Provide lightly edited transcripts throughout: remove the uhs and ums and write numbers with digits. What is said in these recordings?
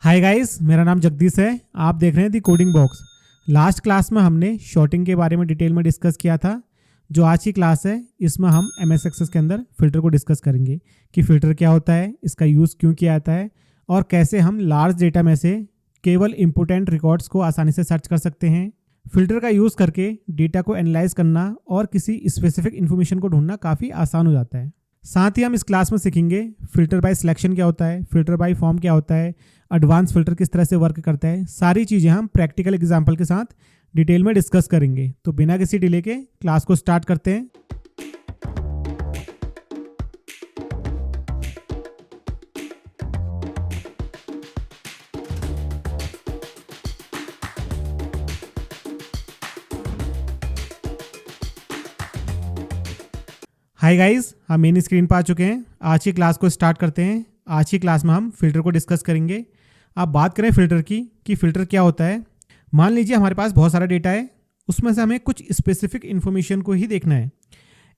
Hi guys, मेरा नाम जगदीश है। आप देख रहे हैं दी कोडिंग बॉक्स। लास्ट क्लास में हमने शॉर्टिंग के बारे में डिटेल में डिस्कस किया था। जो आज की क्लास है इसमें हम MS एक्सेस के अंदर फ़िल्टर को डिस्कस करेंगे कि फ़िल्टर क्या होता है, इसका यूज़ क्यों किया जाता है और कैसे हम लार्ज डेटा में से केवल इम्पोर्टेंट रिकॉर्ड्स को आसानी से सर्च कर सकते हैं। फ़िल्टर का यूज़ करके डेटा को एनालाइज करना और किसी स्पेसिफिक इन्फॉर्मेशन को ढूंढना काफ़ी आसान हो जाता है। साथ ही हम इस क्लास में सीखेंगे फ़िल्टर बाय सिलेक्शन क्या होता है, फ़िल्टर बाय फॉर्म क्या होता है, एडवांस फ़िल्टर किस तरह से वर्क करता है। सारी चीज़ें हम प्रैक्टिकल एग्जांपल के साथ डिटेल में डिस्कस करेंगे। तो बिना किसी डिले के क्लास को स्टार्ट करते हैं। हाय गाइस, हम मेन स्क्रीन पर आ चुके हैं। आज की क्लास को स्टार्ट करते हैं। आज की क्लास में हम फ़िल्टर को डिस्कस करेंगे। आप बात करें फ़िल्टर की कि फ़िल्टर क्या होता है। मान लीजिए हमारे पास बहुत सारा डेटा है, उसमें से हमें कुछ स्पेसिफिक इन्फॉर्मेशन को ही देखना है।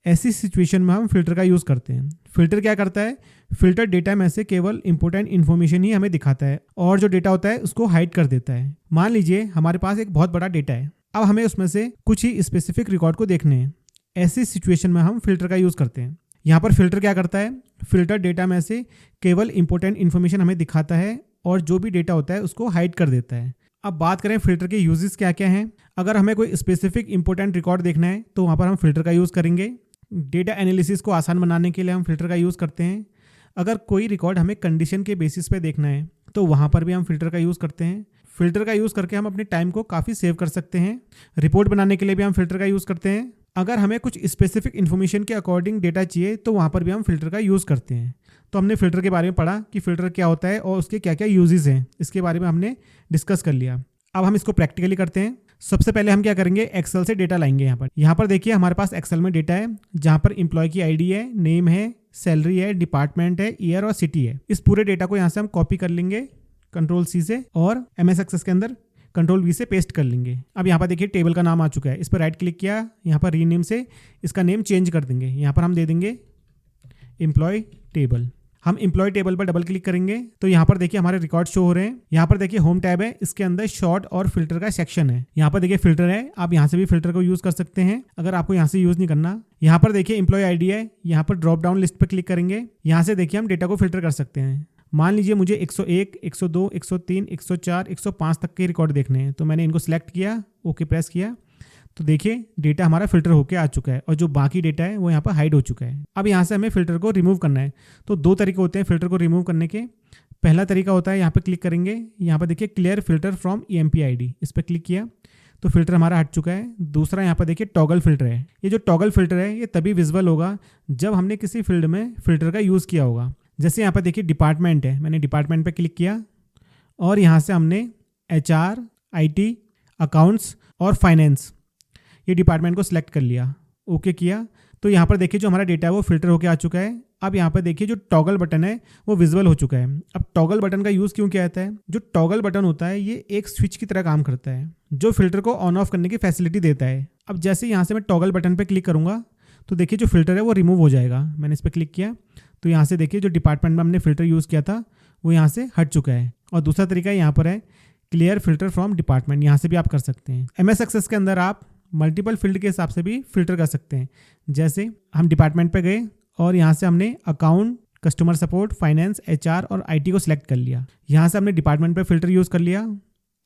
ऐसी सिचुएशन में हम फ़िल्टर का यूज़ करते हैं। फ़िल्टर क्या करता है, फ़िल्टर डेटा में से केवल इंपॉर्टेंट इन्फॉर्मेशन ही हमें दिखाता है और जो डेटा होता है उसको हाइड कर देता है। मान लीजिए हमारे पास एक बहुत बड़ा डेटा है, अब हमें उसमें से कुछ ही स्पेसिफिक रिकॉर्ड को देखने हैं। ऐसी सिचुएशन में हम फ़िल्टर का यूज़ करते हैं। यहाँ पर फ़िल्टर क्या करता है, फ़िल्टर डेटा में से केवल इंपॉर्टेंट इन्फॉर्मेशन हमें दिखाता है और जो भी डेटा होता है उसको हाइड कर देता है। अब बात करें फ़िल्टर के यूजेस क्या क्या हैं। अगर हमें कोई स्पेसिफिक इंपॉर्टेंट रिकॉर्ड देखना है तो वहाँ पर हम फ़िल्टर का यूज़ करेंगे। डेटा एनालिसिस को आसान बनाने के लिए हम फ़िल्टर का यूज़ करते हैं। अगर कोई रिकॉर्ड हमें कंडीशन के बेसिस पे देखना है तो वहाँ पर भी हम फ़िल्टर का यूज़ करते हैं। फ़िल्टर का यूज़ करके हम अपने टाइम को काफ़ी सेव कर सकते हैं। रिपोर्ट बनाने के लिए भी हम फ़िल्टर का यूज़ करते हैं। अगर हमें कुछ स्पेसिफिक इन्फॉर्मेशन के अकॉर्डिंग डेटा चाहिए तो वहाँ पर भी हम फ़िल्टर का यूज़ करते हैं। तो हमने फ़िल्टर के बारे में पढ़ा कि फ़िल्टर क्या होता है और उसके क्या क्या यूजेस हैं, इसके बारे में हमने डिस्कस कर लिया। अब हम इसको प्रैक्टिकली करते हैं। सबसे पहले हम क्या करेंगे, एक्सेल से डेटा लाएंगे। यहाँ पर देखिए हमारे पास एक्सेल में डेटा है जहाँ पर एम्प्लॉय की ID है, नेम है, सैलरी है, डिपार्टमेंट है, ईयर और सिटी है। इस पूरे डेटा को यहाँ से हम कॉपी कर लेंगे Ctrl+C से और MS एक्सेस के अंदर Ctrl+V से पेस्ट कर लेंगे। अब यहाँ पर देखिए टेबल का नाम आ चुका है, इस पर राइट क्लिक किया, यहाँ पर रीनेम से इसका नेम चेंज कर देंगे। यहाँ पर हम दे देंगे एम्प्लॉय टेबल। हम एम्प्लॉय टेबल पर डबल क्लिक करेंगे तो यहाँ पर देखिए हमारे रिकॉर्ड शो हो रहे हैं। यहाँ पर देखिए होम टैब है, इसके अंदर शॉर्ट और फिल्टर का सेक्शन है। यहाँ पर देखिए फिल्टर है, आप यहाँ से भी फिल्टर को यूज़ कर सकते हैं अगर आपको यहाँ से यूज़ नहीं करना। यहाँ पर देखिए एम्प्लॉय ID है, यहाँ पर ड्रॉप डाउन लिस्ट पर क्लिक करेंगे। यहाँ से देखिए हम डेटा को फिल्टर कर सकते हैं। मान लीजिए मुझे 101, 102, 103, 104, 105 तक के रिकॉर्ड देखने हैं तो मैंने इनको सिलेक्ट किया, ओके प्रेस किया तो देखिए डेटा हमारा फिल्टर होकर आ चुका है और जो बाकी डेटा है वो यहाँ पर हाइड हो चुका है। अब यहाँ से हमें फ़िल्टर को रिमूव करना है। तो दो तरीके होते हैं फ़िल्टर को रिमूव करने के। पहला तरीका होता है यहाँ पर क्लिक करेंगे, यहाँ पर देखिए clear filter from EMP ID, इस पर क्लिक किया तो फिल्टर हमारा हट चुका है। दूसरा यहाँ पर देखिए टॉगल फिल्टर है। ये जो टॉगल फिल्टर है ये तभी विजुअल होगा जब हमने किसी फील्ड में फ़िल्टर का यूज़ किया होगा। जैसे यहाँ पर देखिए डिपार्टमेंट है, मैंने डिपार्टमेंट पे क्लिक किया और यहाँ से हमने HR, IT, अकाउंट्स और फाइनेंस ये डिपार्टमेंट को सिलेक्ट कर लिया, ओके किया तो यहाँ पर देखिए जो हमारा डेटा है वो फिल्टर होके आ चुका है। अब यहाँ पर देखिए जो टॉगल बटन है वो विजुअल हो चुका है। अब टॉगल बटन का यूज़ क्यों किया जाता है, जो टॉगल बटन होता है ये एक स्विच की तरह काम करता है जो फिल्टर को ऑन ऑफ करने की फैसिलिटी देता है। अब जैसे यहाँ से मैं टॉगल बटन पर क्लिक करूँगा तो देखिए जो फिल्टर है वो रिमूव हो जाएगा। मैंने इस पर क्लिक किया तो यहाँ से देखिए जो डिपार्टमेंट में हमने फ़िल्टर यूज़ किया था वो यहाँ से हट चुका है। और दूसरा तरीका यहाँ पर है क्लियर फिल्टर फ्रॉम डिपार्टमेंट, यहाँ से भी आप कर सकते हैं। MS एक्सेस के अंदर आप मल्टीपल फील्ड के हिसाब से भी फ़िल्टर कर सकते हैं। जैसे हम डिपार्टमेंट पे गए और यहाँ से हमने account, customer support, finance, HR और IT को सिलेक्ट कर लिया। यहाँ से हमने डिपार्टमेंट पे फ़िल्टर यूज़ कर लिया।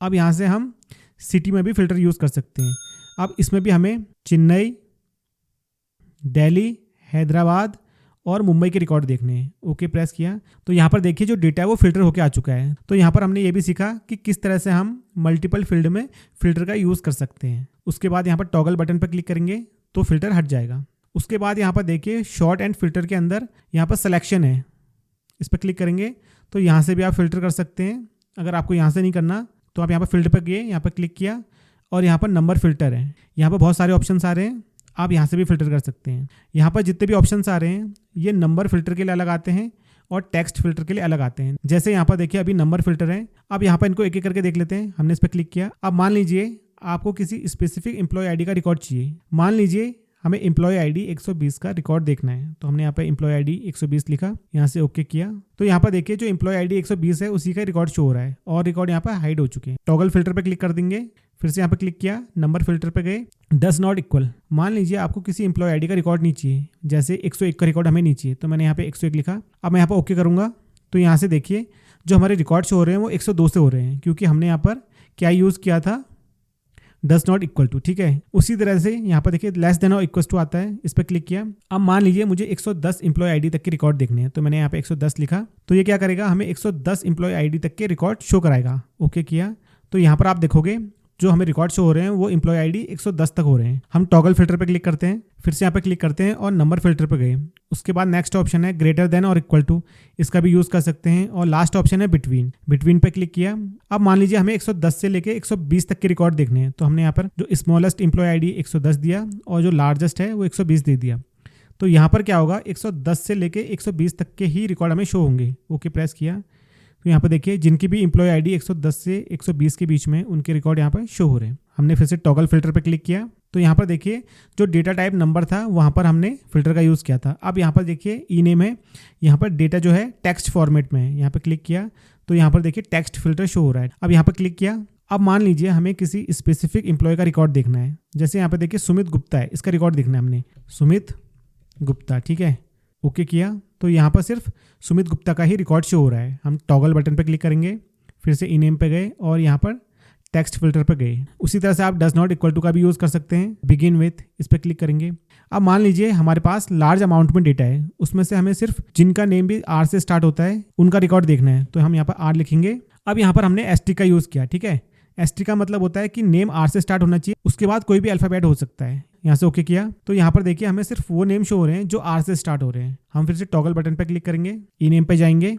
अब यहाँ से हम सिटी में भी फ़िल्टर यूज़ कर सकते हैं। अब इसमें भी हमें चेन्नई, दिल्ली, हैदराबाद और मुंबई के रिकॉर्ड देखने हैं, ओके प्रेस किया तो यहाँ पर देखिए जो डेटा है वो फिल्टर होकर आ चुका है। तो यहाँ पर हमने ये भी सीखा कि किस तरह से हम मल्टीपल फील्ड में फ़िल्टर का यूज़ कर सकते हैं। उसके बाद यहाँ पर टॉगल बटन पर क्लिक करेंगे तो फिल्टर हट जाएगा। उसके बाद यहाँ पर देखिए शॉर्ट एंड फिल्टर के अंदर यहाँ पर सिलेक्शन है, इस पर क्लिक करेंगे तो यहाँ से भी आप फिल्टर कर सकते हैं। अगर आपको यहाँ से नहीं करना तो आप यहाँ पर फील्ड पर गए, यहाँ पर क्लिक किया और यहाँ पर नंबर फिल्टर है। यहाँ पर बहुत सारे ऑप्शन आ रहे हैं, आप यहाँ से भी फिल्टर कर सकते हैं। यहाँ पर जितने भी ऑप्शंस आ रहे हैं ये नंबर फिल्टर के लिए अलग आते हैं और टेक्स्ट फिल्टर के लिए अलग आते हैं। जैसे यहाँ पर देखिए अभी नंबर फिल्टर है। अब यहाँ पर इनको एक एक करके देख लेते हैं। हमने इस पर क्लिक किया। अब मान लीजिए आपको किसी स्पेसिफिक एम्प्लॉय ID का रिकॉर्ड चाहिए। मान लीजिए हमें एम्प्लॉय आईडी 120 का रिकॉर्ड देखना है। तो हमने यहाँ पे एम्प्लॉय आईडी 120 लिखा, यहाँ से ओके किया। तो यहाँ पर देखिए जो एम्प्लॉय आईडी 120 है उसी का रिकॉर्ड शो हो रहा है और रिकॉर्ड यहाँ पर हाइड हो चुके हैं। टॉगल फिल्टर पे क्लिक कर देंगे, फिर से यहाँ पे क्लिक किया, नंबर फिल्टर पे गए, डज नॉट इक्वल। मान लीजिए आपको किसी एम्प्लॉय आईडी का रिकॉर्ड नहीं चाहिए, जैसे 101 का रिकॉर्ड हमें नहीं चाहिए, तो मैंने यहाँ पे 101 लिखा। अब मैं यहाँ पर ओके करूँगा तो यहाँ से देखिए जो हमारे रिकॉर्ड शो हो रहे हैं वो 102 से हो रहे हैं, क्योंकि हमने यहाँ पर क्या यूज़ किया था, डज नॉट इक्वल टू। ठीक है, उसी तरह से यहाँ पर देखिए लेस देन और इक्वल टू आता है, इस पर क्लिक किया। अब मान लीजिए मुझे 110 एम्प्लॉय आईडी तक के रिकॉर्ड देखने हैं, तो मैंने यहाँ पे 110 लिखा। तो ये क्या करेगा, हमें 110 एम्प्लॉय आईडी तक के रिकॉर्ड शो कराएगा। ओके किया। तो यहाँ पर आप देखोगे जो हमें रिकॉर्ड शो हो रहे हैं वो एम्प्लॉय आईडी 110 तक हो रहे हैं। हम टॉगल फिल्टर पे क्लिक करते हैं, फिर से यहाँ पे क्लिक करते हैं और नंबर फिल्टर पे गए। उसके बाद नेक्स्ट ऑप्शन है ग्रेटर देन और इक्वल टू, इसका भी यूज़ कर सकते हैं। और लास्ट ऑप्शन है बिटवीन, बिटवीन पे क्लिक किया। अब मान लीजिए हमें 110 से लेके 120 तक के रिकॉर्ड देखने हैं, तो हमने यहाँ पर जो स्मॉलेस्ट एम्प्लॉय आईडी 110 दिया और जो लार्जेस्ट है वो 120 दे दिया। तो यहाँ पर क्या होगा, 110 से लेके 120 तक के ही रिकॉर्ड हमें शो होंगे। ओके प्रेस किया। तो यहाँ पर देखिए जिनकी भी एम्प्लॉय आईडी 110 से 120 के बीच में उनके रिकॉर्ड यहाँ पर शो हो रहे हैं। हमने फिर से टॉगल फिल्टर पे क्लिक किया, तो यहाँ पर देखिए जो डेटा टाइप नंबर था वहाँ पर हमने फिल्टर का यूज़ किया था। अब यहाँ पर देखिए ई नेम है, यहाँ पर डेटा जो है टेक्स्ट फॉर्मेट में है, यहाँ पर क्लिक किया तो यहाँ पर देखिए टेक्स्ट फिल्टर शो हो रहा है। अब यहाँ पर क्लिक किया। अब मान लीजिए हमें किसी स्पेसिफिक एम्प्लॉय का रिकॉर्ड देखना है, जैसे यहाँ पर देखिए सुमित गुप्ता है, इसका रिकॉर्ड देखना है हमने, सुमित गुप्ता। ठीक है, ओके किया। तो यहाँ पर सिर्फ सुमित गुप्ता का ही रिकॉर्ड शो हो रहा है। हम टॉगल बटन पर क्लिक करेंगे, फिर से ई नेम पे गए और यहाँ पर टेक्स्ट फिल्टर पर गए। उसी तरह से आप डज नॉट इक्वल टू का भी यूज़ कर सकते हैं, बिगिन विथ, इस पर क्लिक करेंगे। अब मान लीजिए हमारे पास लार्ज अमाउंट में डेटा है, उसमें से हमें सिर्फ जिनका नेम भी आर से स्टार्ट होता है उनका रिकॉर्ड देखना है, तो हम यहाँ पर आर लिखेंगे। अब यहाँ पर हमने एस टी का यूज़ किया। ठीक है, एस टी का मतलब होता है कि नेम आर से स्टार्ट होना चाहिए, उसके बाद कोई भी अल्फ़ाबेट हो सकता है। यहाँ से ओके किया। तो यहाँ पर देखिए हमें सिर्फ वो नेम शो हो रहे हैं जो आर से स्टार्ट हो रहे हैं। हम फिर से टॉगल बटन पर क्लिक करेंगे, ई नेम पे जाएंगे,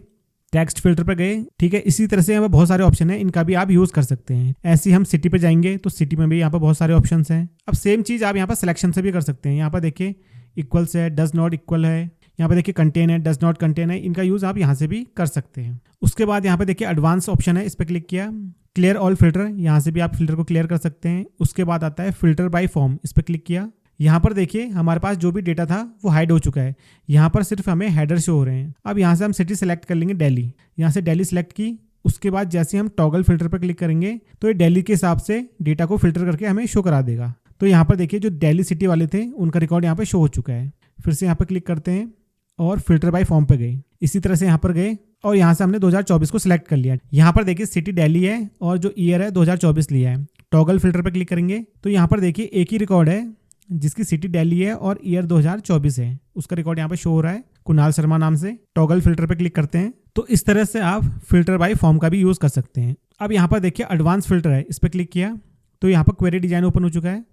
टेक्स्ट फिल्टर पर गए। ठीक है, इसी तरह से यहाँ पर बहुत सारे ऑप्शन हैं, इनका भी आप यूज़ कर सकते हैं। ऐसे ही हम सिटी पे जाएंगे तो सिटी में भी यहाँ पर बहुत सारे ऑप्शंस हैं। अब सेम चीज़ आप यहाँ पर सिलेक्शन से भी कर सकते हैं। यहाँ पर देखिए इक्वल्स है, डज नॉट इक्वल है, यहाँ पर देखिए कंटेन है, डज नॉट कंटेन है, इनका यूज़ आप यहाँ से भी कर सकते हैं। उसके बाद यहाँ पर देखिए एडवांस ऑप्शन है, इस पर क्लिक किया, क्लियर ऑल फिल्टर, यहाँ से भी आप फिल्टर को क्लियर कर सकते हैं। उसके बाद आता है फिल्टर बाय फॉर्म, इस पर क्लिक किया। यहाँ पर देखिए हमारे पास जो भी डेटा था वो हाइड हो चुका है, यहाँ पर सिर्फ हमें हेडर शो हो रहे हैं। अब यहाँ से हम सिटी सेलेक्ट कर लेंगे दिल्ली, यहाँ से दिल्ली सेलेक्ट की। उसके बाद जैसे हम टॉगल फिल्टर पर क्लिक करेंगे तो ये दिल्ली के हिसाब से डेटा को फिल्टर करके हमें शो करा देगा। तो यहाँ पर देखिए जो दिल्ली सिटी वाले थे उनका रिकॉर्ड यहाँ पर शो हो चुका है। फिर से यहाँ पर क्लिक करते हैं और फिल्टर बाय फॉर्म पे गए। इसी तरह से यहाँ पर गए और यहाँ से हमने 2024 को सिलेक्ट कर लिया। यहाँ पर देखिए सिटी दिल्ली है और जो ईयर है 2024 लिया है। टॉगल फिल्टर पर क्लिक करेंगे तो यहाँ पर देखिए एक ही रिकॉर्ड है जिसकी सिटी दिल्ली है और ईयर 2024 है, उसका रिकॉर्ड यहाँ पे शो हो रहा है कुणाल शर्मा नाम से। टॉगल फिल्टर पे क्लिक करते हैं तो इस तरह से आप फिल्टर बाय फॉर्म का भी यूज़ कर सकते हैं। अब यहाँ पर देखिए एडवांस फिल्टर है, इस पर क्लिक किया तो यहाँ पर क्वेरी डिजाइन ओपन हो चुका है।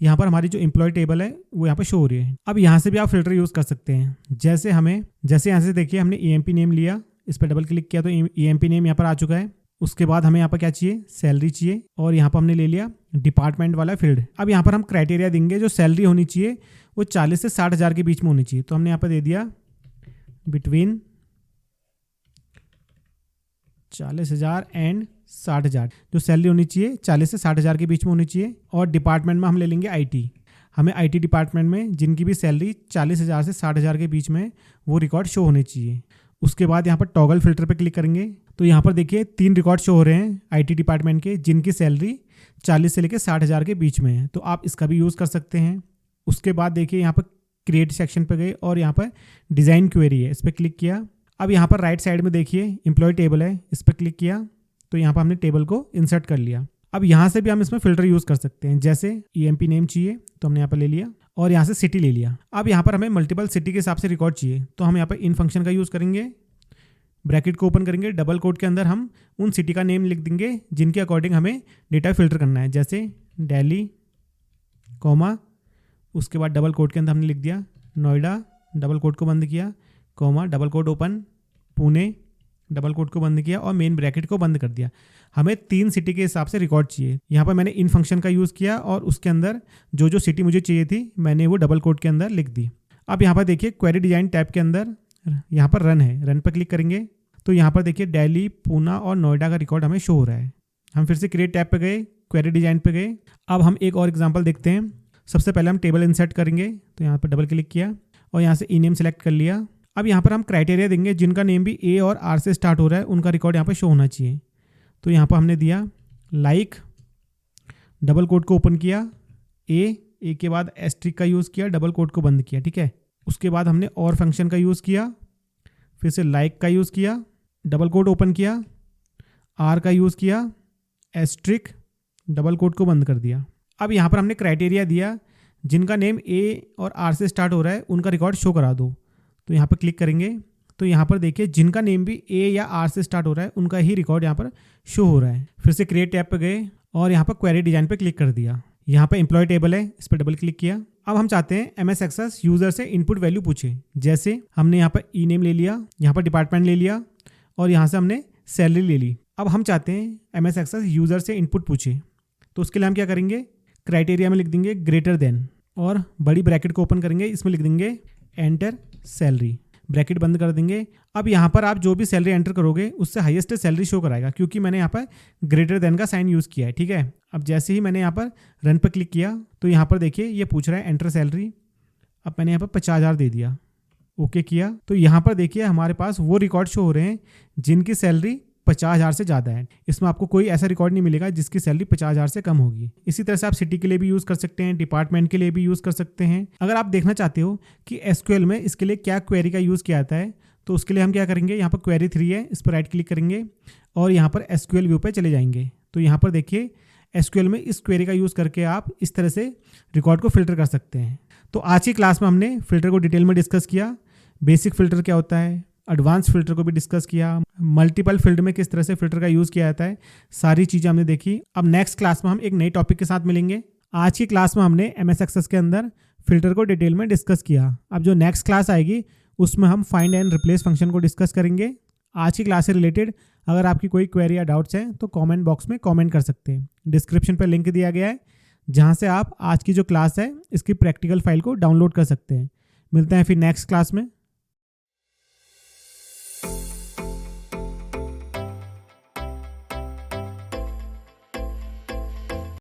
यहाँ पर हमारी जो एम्प्लॉय टेबल है वो यहाँ पर शो हो रही है। अब यहाँ से भी आप फिल्टर यूज़ कर सकते हैं, जैसे यहाँ से देखिए हमने EMP नेम लिया, इस पर डबल क्लिक किया तो EMP नेम यहाँ पर आ चुका है। उसके बाद हमें यहाँ पर क्या चाहिए, सैलरी चाहिए, और यहाँ पर हमने ले लिया डिपार्टमेंट वाला फील्ड। अब यहाँ पर हम क्राइटेरिया देंगे, जो सैलरी होनी चाहिए वो 40 से 60 हज़ार के बीच में होनी चाहिए, तो हमने यहाँ पर दे दिया बिटवीन 40,000 एंड 60,000। जो सैलरी होनी चाहिए 40 से 60 हज़ार के बीच में होनी चाहिए। और डिपार्टमेंट में हम ले लेंगे IT, हमें IT डिपार्टमेंट में जिनकी भी सैलरी 40,000 से 60,000 के बीच में वो रिकॉर्ड शो होने चाहिए। उसके बाद यहाँ पर टॉगल फिल्टर पे क्लिक करेंगे तो यहाँ पर देखिए 3 रिकॉर्ड शो हो रहे हैं IT डिपार्टमेंट के, जिनकी सैलरी 40 से लेकर 60,000 के बीच में है, तो आप इसका भी यूज़ कर सकते हैं। उसके बाद देखिए यहाँ पर क्रिएट सेक्शन पे गए और यहाँ पर डिज़ाइन क्वेरी है, इस पर क्लिक किया। अब यहाँ पर राइट साइड में देखिए एम्प्लॉय टेबल है, इस पर क्लिक किया तो यहाँ पर हमने टेबल को इंसर्ट कर लिया। अब यहाँ से भी हम इसमें फिल्टर यूज़ कर सकते हैं, जैसे EMP नेम चाहिए तो हमने यहाँ पर ले लिया और यहाँ से सिटी ले लिया। अब यहाँ पर हमें मल्टीपल सिटी के हिसाब से रिकॉर्ड चाहिए, तो हम यहाँ पर इन फंक्शन का यूज़ करेंगे, ब्रैकेट को ओपन करेंगे, डबल कोट के अंदर हम उन सिटी का नेम लिख देंगे जिनके अकॉर्डिंग हमें डेटा फिल्टर करना है, जैसे दिल्ली कॉमा, उसके बाद डबल कोट के अंदर हमने लिख दिया नोएडा, डबल कोट को बंद किया, comma, double quote open, Pune, double quote को बंद किया और मेन ब्रैकेट को बंद कर दिया। हमें 3 सिटी के हिसाब से रिकॉर्ड चाहिए। यहाँ पर मैंने इन फंक्शन का यूज़ किया और उसके अंदर जो जो सिटी मुझे चाहिए थी मैंने वो डबल कोट के अंदर लिख दी। अब यहाँ पर देखिए क्वेरी डिजाइन टैब के अंदर यहाँ पर रन है, रन पर क्लिक करेंगे तो यहाँ पर देखिए दिल्ली, पूना और नोएडा का रिकॉर्ड हमें शो हो रहा है। हम फिर से क्रिएट टैब पे गए, क्वेरी डिजाइन पे गए। अब हम एक और एग्जांपल देखते हैं। सबसे पहले हम टेबल इंसर्ट करेंगे, तो यहाँ पर डबल क्लिक किया और यहाँ से ई नेम सेलेक्ट कर लिया। अब यहाँ पर हम क्राइटेरिया देंगे, जिनका नेम भी ए और आर से स्टार्ट हो रहा है उनका रिकॉर्ड यहाँ पर शो होना चाहिए। तो यहाँ पर हमने दिया लाइक, डबल कोट को ओपन किया, ए के बाद एस्ट्रिक का यूज़ किया, डबल कोट को बंद किया, ठीक है। उसके बाद हमने और फंक्शन का यूज़ किया, फिर से लाइक का यूज़ किया, डबल कोट ओपन किया, आर का यूज़ किया, एस्ट्रिक, डबल कोट को बंद कर दिया। अब यहाँ पर हमने क्राइटेरिया दिया, जिनका नेम ए और आर से स्टार्ट हो रहा है उनका रिकॉर्ड शो करा दो। तो यहाँ पर क्लिक करेंगे तो यहाँ पर देखिए जिनका नेम भी ए या आर से स्टार्ट हो रहा है उनका ही रिकॉर्ड यहाँ पर शो हो रहा है। फिर से क्रिएट टैब पर गए और यहाँ पर क्वेरी डिजाइन पर क्लिक कर दिया। यहाँ पर एम्प्लॉय टेबल है, इस पर डबल क्लिक किया। अब हम चाहते हैं MS Access यूज़र से इनपुट वैल्यू पूछे। जैसे हमने यहाँ पर ई नेम ले लिया, यहाँ पर डिपार्टमेंट ले लिया और यहाँ से हमने सैलरी ले ली। अब हम चाहते हैं MS Access यूज़र से इनपुट पूछे, तो उसके लिए हम क्या करेंगे, क्राइटेरिया में लिख देंगे ग्रेटर देन और बड़ी ब्रैकेट को ओपन करेंगे, इसमें लिख देंगे एंटर सैलरी, ब्रैकेट बंद कर देंगे। अब यहाँ पर आप जो भी सैलरी एंटर करोगे उससे हाईएस्ट सैलरी शो कराएगा, क्योंकि मैंने यहाँ पर ग्रेटर देन का साइन यूज़ किया है, ठीक है। अब जैसे ही मैंने यहाँ पर रन पर क्लिक किया तो यहाँ पर देखिए ये पूछ रहा है एंटर सैलरी। अब मैंने यहाँ पर 50,000 दे दिया, ओके किया। तो यहाँ पर देखिए हमारे पास वो रिकॉर्ड शो हो रहे हैं जिनकी सैलरी 50,000 से ज़्यादा है। इसमें आपको कोई ऐसा रिकॉर्ड नहीं मिलेगा जिसकी सैलरी 50,000 से कम होगी। इसी तरह से आप सिटी के लिए भी यूज़ कर सकते हैं, डिपार्टमेंट के लिए भी यूज़ कर सकते हैं। अगर आप देखना चाहते हो कि SQL में इसके लिए क्या क्वेरी का यूज़ किया जाता है, तो उसके लिए हम क्या करेंगे, यहाँ पर क्वेरी 3 है, इस पर राइट क्लिक करेंगे और यहाँ पर SQL व्यू पर चले जाएंगे। तो यहाँ पर देखिए SQL में इस क्वेरी का यूज़ करके आप इस तरह से रिकॉर्ड को फिल्टर कर सकते हैं। तो आज की क्लास में हमने फिल्टर को डिटेल में डिस्कस किया, बेसिक फिल्टर क्या होता है, एडवांस फिल्टर को भी डिस्कस किया, मल्टीपल फील्ड में किस तरह से फिल्टर का यूज़ किया जाता है, सारी चीज़ें हमने देखी। अब नेक्स्ट क्लास में हम एक नई टॉपिक के साथ मिलेंगे। आज की क्लास में हमने MS Access के अंदर फिल्टर को डिटेल में डिस्कस किया। अब जो नेक्स्ट क्लास आएगी उसमें हम फाइंड एंड रिप्लेस फंक्शन को डिस्कस करेंगे। आज की क्लास से रिलेटेड अगर आपकी कोई क्वेरी या डाउट्स हैं तो कमेंट बॉक्स में कमेंट कर सकते हैं। डिस्क्रिप्शन पर लिंक दिया गया है जहां से आप आज की जो क्लास है इसकी प्रैक्टिकल फाइल को डाउनलोड कर सकते हैं। मिलते हैं फिर नेक्स्ट क्लास में।